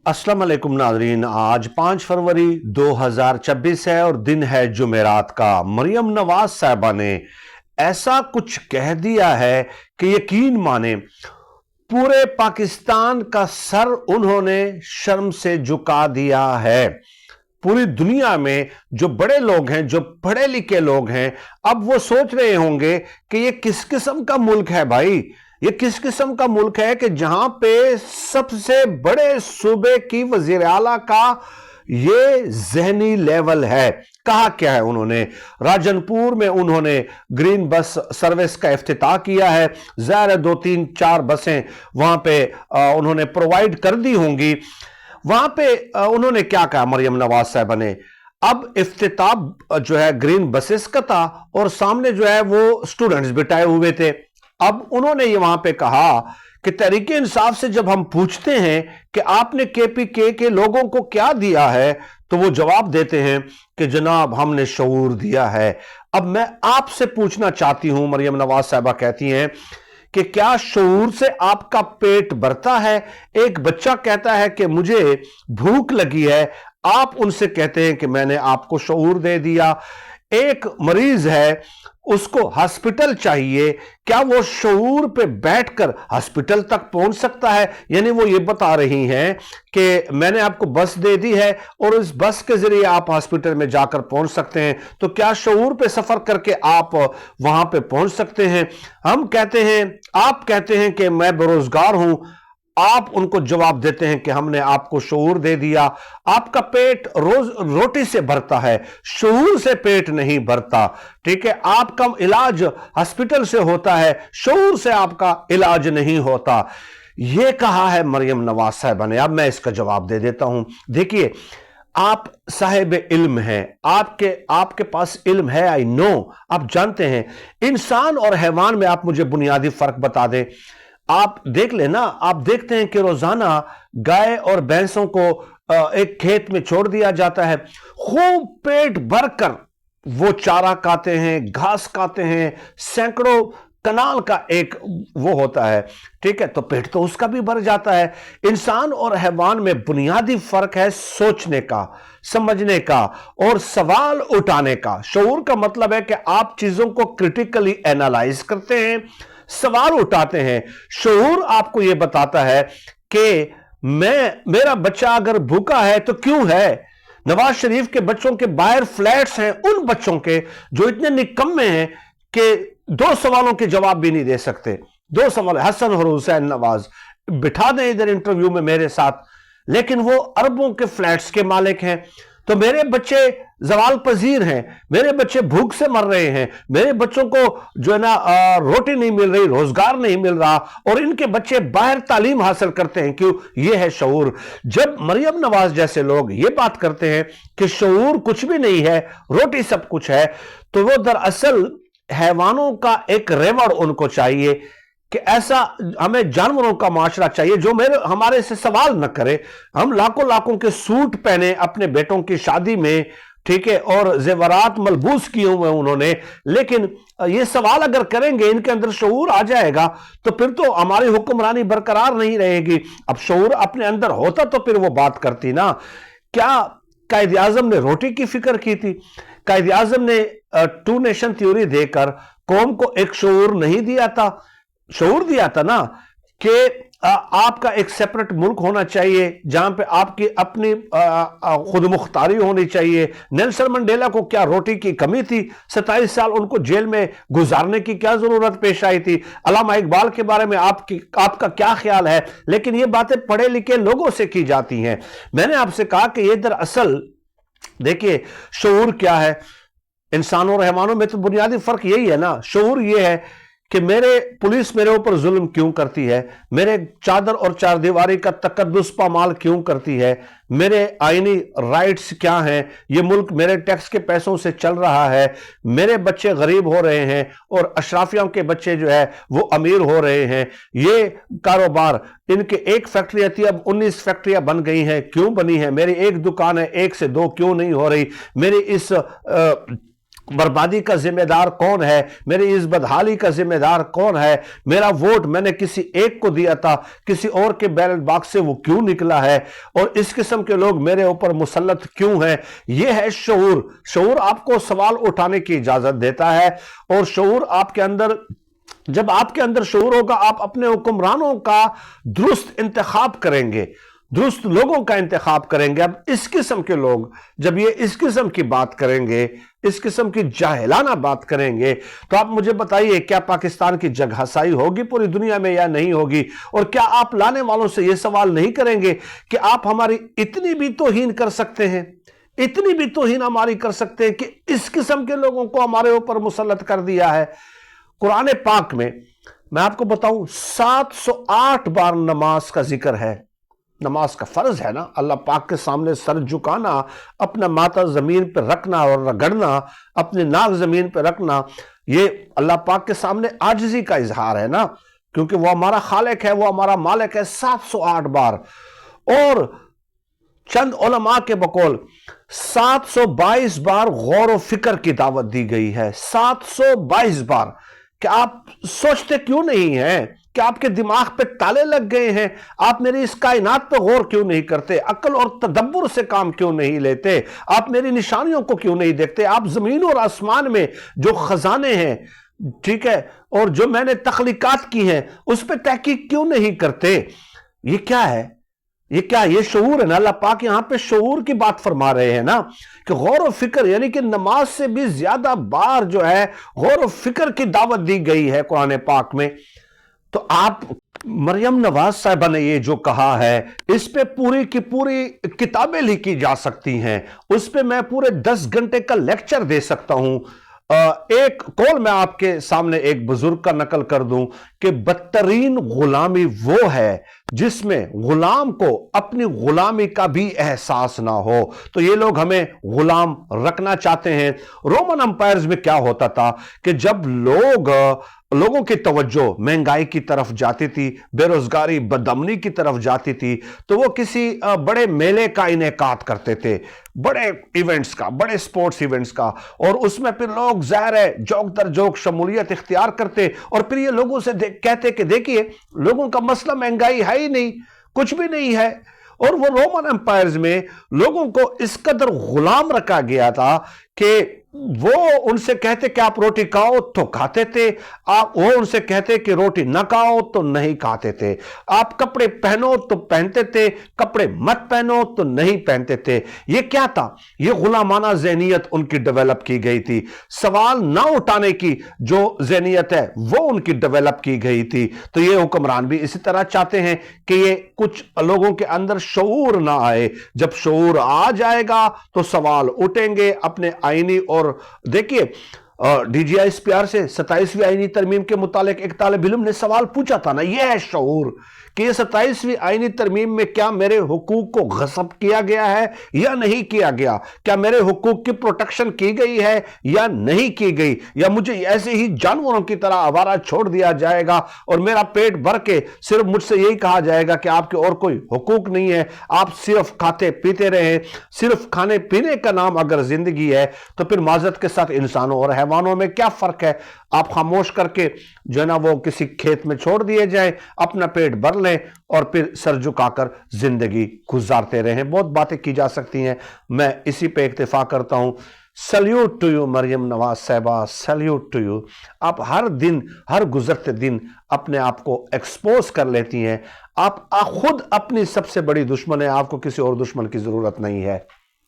अस्सलाम वालेकुम नाज़रीन। आज 5 फरवरी 2026 है और दिन है जुमेरात का। मरियम नवाज साहिबा ने ऐसा कुछ कह दिया है कि यकीन माने पूरे पाकिस्तान का सर उन्होंने शर्म से झुका दिया है। पूरी दुनिया में जो बड़े लोग हैं, जो पढ़े लिखे लोग हैं, अब वो सोच रहे होंगे कि ये किस किस्म का मुल्क है भाई। ये किस किस्म का मुल्क है कि जहां पे सबसे बड़े सूबे की वजीर आला का ये जहनी लेवल है। कहा क्या है उन्होंने? राजनपुर में उन्होंने ग्रीन बस सर्विस का इफ्तिताह किया है। ज़ाहिर है 2-3-4 बसें वहां पे उन्होंने प्रोवाइड कर दी होंगी। वहां पे उन्होंने क्या कहा मरियम नवाज साहिबा ने? अब इफ्तिताह जो है ग्रीन बसेस का था और सामने जो है वो स्टूडेंट्स बिठाए हुए थे। अब उन्होंने ये वहां पे कहा कि तहरीक इंसाफ से जब हम पूछते हैं कि आपने केपीके के लोगों को क्या दिया है, तो वो जवाब देते हैं कि जनाब हमने शऊर दिया है। अब मैं आपसे पूछना चाहती हूं, मरियम नवाज साहिबा कहती हैं कि क्या शऊर से आपका पेट भरता है? एक बच्चा कहता है कि मुझे भूख लगी है, आप उनसे कहते हैं कि मैंने आपको शऊर दे दिया। एक मरीज है, उसको हॉस्पिटल चाहिए, क्या वो शऊर पे बैठकर हॉस्पिटल तक पहुंच सकता है? यानी वो ये बता रही हैं कि मैंने आपको बस दे दी है और इस बस के जरिए आप हॉस्पिटल में जाकर पहुंच सकते हैं, तो क्या शऊर पे सफर करके आप वहां पे पहुंच सकते हैं? हम कहते हैं, आप कहते हैं कि मैं बेरोजगार हूं, आप उनको जवाब देते हैं कि हमने आपको शऊर दे दिया। आपका पेट रोज रोटी से भरता है, शऊर से पेट नहीं भरता। ठीक है, आपका इलाज हॉस्पिटल से होता है, शऊर से आपका इलाज नहीं होता। यह कहा है मरियम नवाज साहिबा ने। अब मैं इसका जवाब दे देता हूं। देखिए, आप साहिब इल्म हैं, आपके पास इल्म है, आई नो, आप जानते हैं। इंसान और हैवान में आप मुझे बुनियादी फर्क बता दें। आप देख लेना, आप देखते हैं कि रोजाना गाय और भैंसों को एक खेत में छोड़ दिया जाता है, खूब पेट भरकर वो चारा खाते हैं, घास खाते हैं, सैकड़ों कनाल का एक वो होता है। ठीक है, तो पेट तो उसका भी भर जाता है। इंसान और हैवान में बुनियादी फर्क है सोचने का, समझने का और सवाल उठाने का। शऊर का मतलब है कि आप चीजों को क्रिटिकली एनालाइज करते हैं, सवाल उठाते हैं। शऊर आपको यह बताता है कि मेरा बच्चा अगर भूखा है तो क्यों है? नवाज शरीफ के बच्चों के बाहर फ्लैट्स हैं, उन बच्चों के जो इतने निकम्मे हैं कि 2 सवालों के जवाब भी नहीं दे सकते। 2 सवाल, हसन और हुसैन नवाज बिठा दें इधर इंटरव्यू में मेरे साथ, लेकिन वो अरबों के फ्लैट्स के मालिक हैं। तो मेरे बच्चे जवाल पजीर हैं, मेरे बच्चे भूख से मर रहे हैं, मेरे बच्चों को जो है ना रोटी नहीं मिल रही, रोजगार नहीं मिल रहा, और इनके बच्चे बाहर तालीम हासिल करते हैं। क्यों? ये है शऊर। जब मरियम नवाज जैसे लोग ये बात करते हैं कि शऊर कुछ भी नहीं है, रोटी सब कुछ है, तो वो दरअसल हैवानों का एक रेवड़ उनको चाहिए कि ऐसा हमें जानवरों का माशरा चाहिए जो हमारे से सवाल न करे। हम लाखों लाखों के सूट पहने अपने बेटों की शादी में, ठीक है, और जेवरात मलबूस किए हुए उन्होंने, लेकिन ये सवाल अगर करेंगे, इनके अंदर शऊर आ जाएगा तो फिर तो हमारी हुक्मरानी बरकरार नहीं रहेगी। अब शऊर अपने अंदर होता तो फिर वो बात करती ना। क्या कायद आजम ने रोटी की फिक्र की थी? कायद आजम ने 2 नेशन थ्योरी देकर कौम को एक शऊर नहीं दिया था? शऊर दिया था ना कि आपका एक सेपरेट मुल्क होना चाहिए जहां पे आपकी अपनी खुद मुख्तारी होनी चाहिए। नेल्सन मंडेला को क्या रोटी की कमी थी? 27 साल उनको जेल में गुजारने की क्या जरूरत पेश आई थी? अल्लामा इकबाल के बारे में आपका क्या ख्याल है? लेकिन ये बातें पढ़े लिखे लोगों से की जाती हैं। मैंने आपसे कहा कि ये दरअसल देखिए, शऊर क्या है? इंसानों और हैवानों में तो बुनियादी फर्क यही है ना। शऊर ये है कि पुलिस मेरे ऊपर जुल्म क्यों करती है, मेरे चादर और चारदीवारी का तकद्दुस पामाल क्यों करती है, मेरे आईनी राइट्स क्या हैं, ये मुल्क मेरे टैक्स के पैसों से चल रहा है, मेरे बच्चे गरीब हो रहे हैं और अशराफियों के बच्चे जो है वो अमीर हो रहे हैं। ये कारोबार, इनके एक फैक्ट्री थी, अब 19 फैक्ट्रियां बन गई हैं, क्यों बनी है? मेरी एक दुकान है, 1 से 2 क्यों नहीं हो रही? मेरी इस बर्बादी का जिम्मेदार कौन है, मेरी इस बदहाली का जिम्मेदार कौन है, मेरा वोट मैंने किसी एक को दिया था, किसी और के बैलेट बॉक्स से वो क्यों निकला है, और इस किस्म के लोग मेरे ऊपर मुसल्लत क्यों हैं। ये है शऊर। शऊर आपको सवाल उठाने की इजाजत देता है, और शऊर आपके अंदर, जब आपके अंदर शऊर होगा, आप अपने हुक्मरानों का दुरुस्त इंतखाब करेंगे, दुरुस्त लोगों का इंतखाब करेंगे। अब इस किस्म के लोग जब ये इस किस्म की बात करेंगे, इस किस्म की जाहिलाना बात करेंगे, तो आप मुझे बताइए क्या पाकिस्तान की जगहसाई होगी पूरी दुनिया में या नहीं होगी। और क्या आप लाने वालों से यह सवाल नहीं करेंगे कि आप हमारी इतनी भी तौहीन कर सकते हैं, इतनी भी तौहीन हमारी कर सकते हैं कि इस किस्म के लोगों को हमारे ऊपर मुसल्लत कर दिया है। कुरान पाक में मैं आपको बताऊं 708 बार नमाज का जिक्र है। नमाज का फर्ज है ना, अल्लाह पाक के सामने सर झुकाना, अपना माथा जमीन पर रखना और रगड़ना, अपने नाक जमीन पर रखना, ये अल्लाह पाक के सामने आजिज़ी का इजहार है ना, क्योंकि वो हमारा खालिक है, वो हमारा मालिक है। 708 बार। और चंद उलमा के बकौल 722 बार गौर व फिक्र की दावत दी गई है। 722 बार। क्या आप सोचते क्यों नहीं हैं? क्या आपके दिमाग पे ताले लग गए हैं? आप मेरी इस कायनात पे गौर क्यों नहीं करते? अक्ल और तदब्बुर से काम क्यों नहीं लेते? आप मेरी निशानियों को क्यों नहीं देखते? आप जमीन और आसमान में जो खजाने हैं, ठीक है, और जो मैंने तख्लीकात की हैं, उस पर तहकीक क्यों नहीं करते? ये क्या है? ये क्या, ये शऊर है ना। अल्लाह पाक यहां पे शऊर की बात फरमा रहे हैं ना, कि गौर व फिक्र, यानी कि नमाज से भी ज्यादा बार जो है गौर व फिक्र की दावत दी गई है कुरान पाक में। तो आप, मरियम नवाज साहिबा ने ये जो कहा है, इस पे पूरी की पूरी किताबें लिखी जा सकती हैं, उस पे मैं पूरे 10 घंटे का लेक्चर दे सकता हूं। एक कौल मैं आपके सामने एक बुजुर्ग का नकल कर दूं कि बदतरीन गुलामी वो है जिसमें गुलाम को अपनी गुलामी का भी एहसास ना हो। तो ये लोग हमें गुलाम रखना चाहते हैं। रोमन अंपायर्स में क्या होता था कि जब लोगों की तवज्जो महंगाई की तरफ जाती थी, बेरोजगारी बदअमनी की तरफ जाती थी, तो वो किसी बड़े मेले का इनेकाद करते थे, बड़े इवेंट्स का, बड़े स्पोर्ट्स इवेंट्स का, और उसमें फिर लोग ज़ाहिर है जोक दर जोक शमूलियत इख्तियार करते, और फिर ये लोगों से कहते कि देखिए लोगों का मसला महंगाई है ही नहीं, कुछ भी नहीं है। और वो रोमन एम्पायर्स में लोगों को इस कदर गुलाम रखा गया था कि वो उनसे कहते कि आप रोटी खाओ तो खाते थे, वो उनसे कहते कि रोटी ना खाओ तो नहीं खाते थे, आप कपड़े पहनो तो पहनते थे, कपड़े मत पहनो तो नहीं पहनते थे। ये क्या था? ये गुलामाना ज़हनियत उनकी डेवलप की गई थी। सवाल ना उठाने की जो ज़हनियत है वो उनकी डेवलप की गई थी। तो ये हुक्मरान भी इसी तरह चाहते हैं कि ये कुछ लोगों के अंदर शऊर ना आए। जब शऊर आ जाएगा तो सवाल उठेंगे अपने आईनी। और देखिए DGISPR से 27वीं आईनी तरमीम के मुतालिक एक तालिब इल्म ने सवाल पूछा था ना, यह है शऊर कि ये 27वीं आईनी तरमीम में क्या मेरे हुकूक को गस्ब किया गया है या नहीं किया गया, क्या मेरे हुकूक की प्रोटेक्शन की गई है या नहीं की गई, या मुझे ऐसे ही जानवरों की तरह आवारा छोड़ दिया जाएगा और मेरा पेट भर के सिर्फ मुझसे यही कहा जाएगा कि आपके और कोई हुकूक नहीं है, आप सिर्फ खाते पीते रहे। सिर्फ खाने पीने का नाम अगर जिंदगी है तो फिर माजरत के साथ इंसानों और हैवानों में क्या फर्क है? आप खामोश करके जो है ना वो किसी खेत में छोड़ दिए जाए, अपना पेट भर लें और फिर सर झुकाकर जिंदगी गुजारते रहें। बहुत बातें की जा सकती हैं, मैं इसी पे इक्तिफा करता हूं। Salute to you Maryam Nawaz साहिबा, सल्यूट टू यू। आप हर दिन, हर गुजरते दिन अपने आप को एक्सपोज कर लेती हैं। आप खुद अपनी सबसे बड़ी दुश्मन है, आपको किसी और दुश्मन की जरूरत नहीं है।